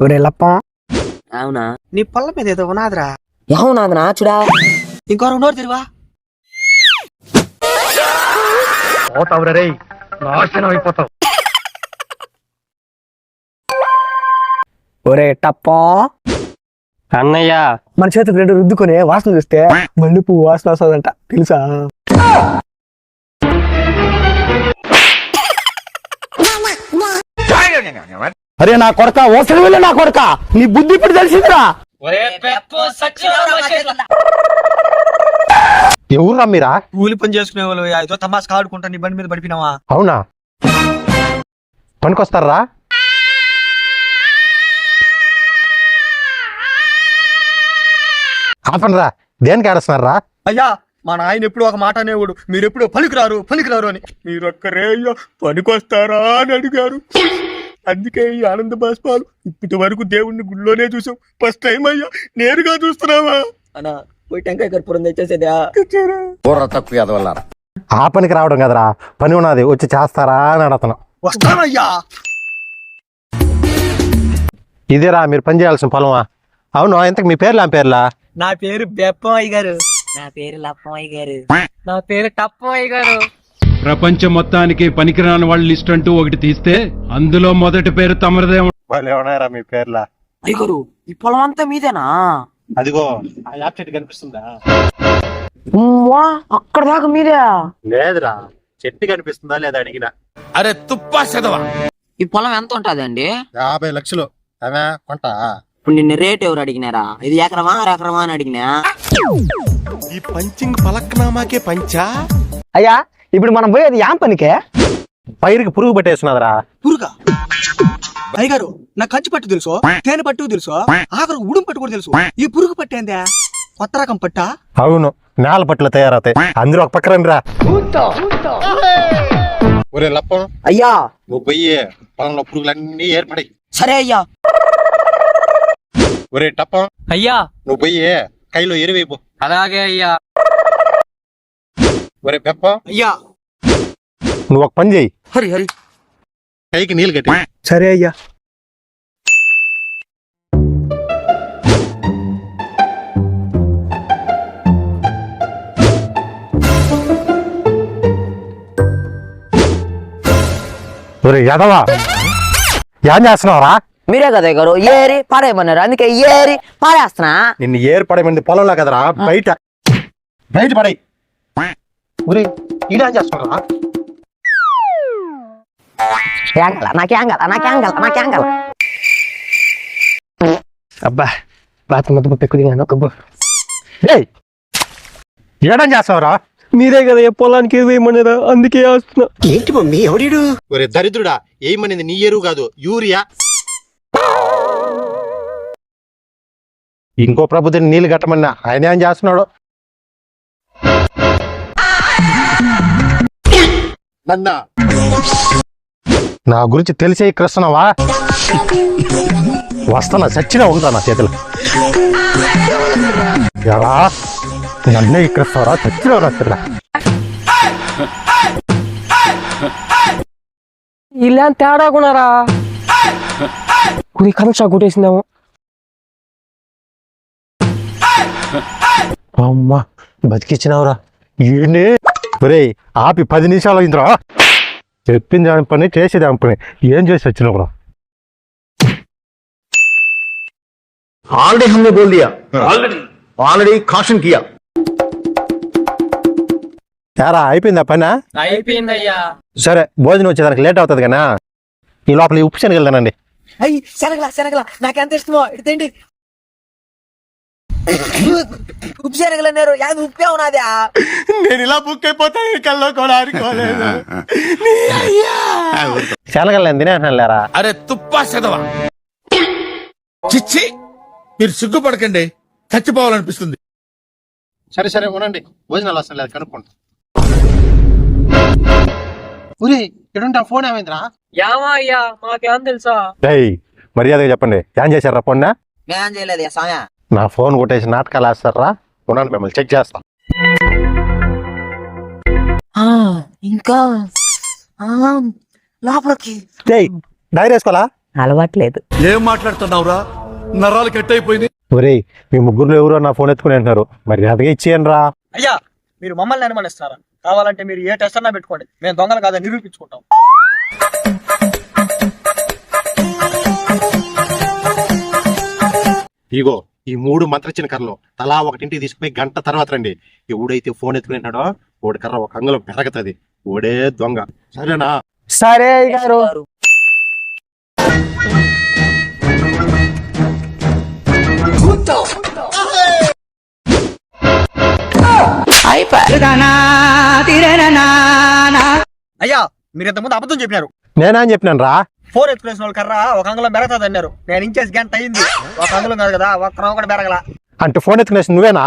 ఒరే లప్పం, అవునా? నీ పొల్ల మీద ఏదో ఉన్నాదిరా. ఏమన్నాదనా చూడా? ఇంకో 2 రోజులు తిరువా. నాశనం అయిపోతావు. ఒరే టప్పం, అన్నయ్య మన చేతికి 2 రుద్దుకొని వాసన చూస్తే మళ్ళీ పువ్వు వాసన వస్తుందంట తెలుసా? అరే నా కొడక ఓసరి వెళ్ళి నా కొడక నీ బుద్ధి ఇప్పుడు తెలిసిందిరా. ఎవరురా మీరా? కూలి పని చేసుకునే వాళ్ళు ఏదో తమాస్ కాడుకుంటా నీ బండి మీద పడిపినావా? అవునా? పనికొస్తారా? ఆపనరా, దేనికి ఆడుస్తున్నారా? అయ్యా మా నాయన ఎప్పుడు ఒక మాట అనేవాడు, మీరు ఎప్పుడు పనికిరారు అని. మీరు ఒక్కరే అయ్యా పనికొస్తారా అని అడిగారు. అందుకే ఈ ఆనంద బాష్పాలు. ఇప్పటి వరకు దేవుణ్ణి గుళ్ళోనే చూసాం, ఫస్ట్ టైం అయ్యా నేరుగా చూస్తున్నావా? అన్నా పోయి టెంకాయ కర్పూరం తెచ్చేసేదా? ఆ పనికి రావడం కదరా, పని ఉన్నది వచ్చి చేస్తారా అని అడుగుతున్నా. వస్తానయ్యా. ఇదేరా మీరు పని చేయాల్సిన పొలమా? అవును, ఇంతకు మీ పేర్లు ఆ పేర్లా? నా పేరు బెప్పయ్య గారు. నా పేరు లప్పమయ్య గారు. నా పేరు టప్పయ్య గారు. ప్రపంచం మొత్తానికి పనికిరాని వాళ్ళ లిస్ట్ అంటూ ఒకటి తీస్తే అందులో మొదటి పేరు తమరిదే. వాళ్ళు ఏమన్నారా మీ పేర్లా? అయ్యగారు ఈ పొలం అంతా మీదేనా? అదిగో ఆ యాప్ చెట్టు కనిపిస్తుందా? అక్కడ దాకా మీదే? లేదురా, చెట్టు కనిపిస్తుందా లేదా అడిగినా. అరే తుప్పా చదవా. ఈ పొలం ఎంత ఉంటదండి? 50 లక్షలు. అవే కొంట. ఇప్పుడు నిన్న రేట్ ఎవరు అడిగినారా? ఇది ఎకరమా 6 ఎకరమా అని అడిగినా? ఈ పంచింగ్ పలక్నామాకే పంచా. అయ్యా ఇప్పుడు మనం పోయేది యాం పనికే? పైరుకి పురుగు పట్టేస్తున్నదిరా. పురుగా? అయ్యగారు నాకు కంచి పట్టు తెలుసు, తేనె పట్టు తెలుసు, ఆఖరు ఉడుం పట్టు కూడా తెలుసు. ఈ పురుగు పట్టేందే కొత్త రకం పట్టా? అవును, నేల పట్లు తయారవుతాయి. అందరూ ఒక పక్క రండిరా. ఒరే లప్పం, అయ్యా నువ్వు పోయి పొలంలో పురుగులన్నీ ఏర్పడాయి. సరే అయ్యా. ఒరే టప్పం, అయ్యా నువ్వు పోయి కైలో ఎరువైపు. అలాగే అయ్యా. ఒరే పెప్ప, అయ్యా. నువ్వు ఒక పని చేయి, హరి హరి. కైకి నీళ్ళు కట్టి. సరే అయ్యా. ఒరే యాదవా, ఏం చేస్తున్నావురా? మీరే కదా గారు ఏరి పాడేయమన్నారు, అందుకే ఏరి పాడేస్తున్నా. నిన్ను ఏర్పడేమంది పొలంలో కదరా, బయట బయట పడాయి. ఒరే ఈడేం చేస్తున్నారా? నాకేంగల. అబ్బా బాత్ మొత్తం పెక్కు దిగాను. ఏయ్, ఏడేం చేస్తున్నావురా? మీరే కదా పొలానికి వేయమన్నారా, అందుకే వస్తున్నా. ఏంటి మమ్మీ ఎవడీడు? ఒరే దరిద్రుడా, ఏమనేది నీ ఎరువు కాదు, యూరియా. ఇంకో ప్రభుత్వం నీళ్లు కట్టమన్నా ఆయన ఏం చేస్తున్నాడు? నా గురించి తెలిసే ఇస్తున్నావా? వస్తానా, చచ్చినా ఉంటా నా చేతులు. ఎలా నన్నే ఇక్కడిస్తావరా? చచ్చినా రాత్రిలా. ఇలా తేడా కొనారా కుడి కనుక కొట్టేసిందాము. అమ్మా బతికిచ్చినావురా. ఏంటి ఒరే, ఆపి 10 నిమిషాలు అయిందిరా. చెప్పింది దాని పని, చేసేది దాని పని. ఏం చేసి వచ్చినావురా? ऑलरेडी हमने बोल दिया, ऑलरेडी caution किया. యారా అయిపోయిందా పనా? అయిపోయిందయ్యా. సరే, భోజనం వచ్చేదానికి లేట్ అవుతుంది కదా, ఈ లోపల ఉప్పు శనగలు తినండి. అయ్యి శనగల నాకెంత ఇష్టమో ఇదేంటి ఉప్పు శనగలు అన్నారు. యాది ఉప్పే ఉన్నదా? నేను ఇలా బుక్ అయిపోతాను కల్లో కూడా అనుకోలేదు. శనగలు నేను తినేసాను లేరా. అరే తుప్పా చదవా. చిచ్చి, మీరు సిగ్గుపడకండి, చచ్చిపోవాలనిపిస్తుంది. సరే సరే ఉండండి, భోజనాలు వస్తాను లేదు కనుక్కోండి. ఊరి ఎడుంటా, ఫోన్ ఏమైందిరా? యామా అయ్యా మాకేం తెలుసా? ఏయ్, మర్యాదగా చెప్పండి, ఏం చేశారా ఫోన్? మేం చేయలేదు సాయా. నా ఫోన్ కొట్టేసి నాటకాలు వేస్తారా? ఉండండి, మిమ్మల్ని చెక్ చేస్తా. ఇంకా లోపలికి డైరీ వేసుకోవాలా? అలవాట్లేదు. ఏం మాట్లాడుతున్నావురా? నరాలు కట్ అయిపోయింది. ఒరేయ్ మీ ముగ్గురు ఎవరో నా ఫోన్ ఎత్తుకుని అంటున్నారు, మరి అదిగా ఇచ్చేయండి రా. అయ్యా మీరు మమ్మల్ని అనుమానిస్తున్నారా? కావాలంటే మీరు ఏ టెస్ట్ అన్నా పెట్టుకోండి, మేము దొంగలు కాదని నిరూపించుకుంటాం. ఇగో ఈ 3 మంత్రచిన కర్రలు తలా ఒకటింటికి తీసుకుపోయి గంట తర్వాత రండి. ఎవడైతే ఫోన్ ఎత్తుకునేటాడో ఓడి కర్ర ఒక అంగలో పెరగతది, ఓడే దొంగ. సరేనా? సరే గారు. అయ్యా మీరు ఇంతకుముందు అబద్ధం చెప్పినారు. నేనా అని చెప్పినాను రా. ఫోన్ ఎత్తుకునేసిన వాళ్ళు కర్ర ఒక అంగుళం బెరగతుంది అన్నారు. నేను ఇంచేసి గంట అయింది, ఒక అంగుళం కాదు కదా, ఒక్క కూడా బెరగల. అంటే ఫోన్ ఎత్తుకునేసి నువ్వేనా?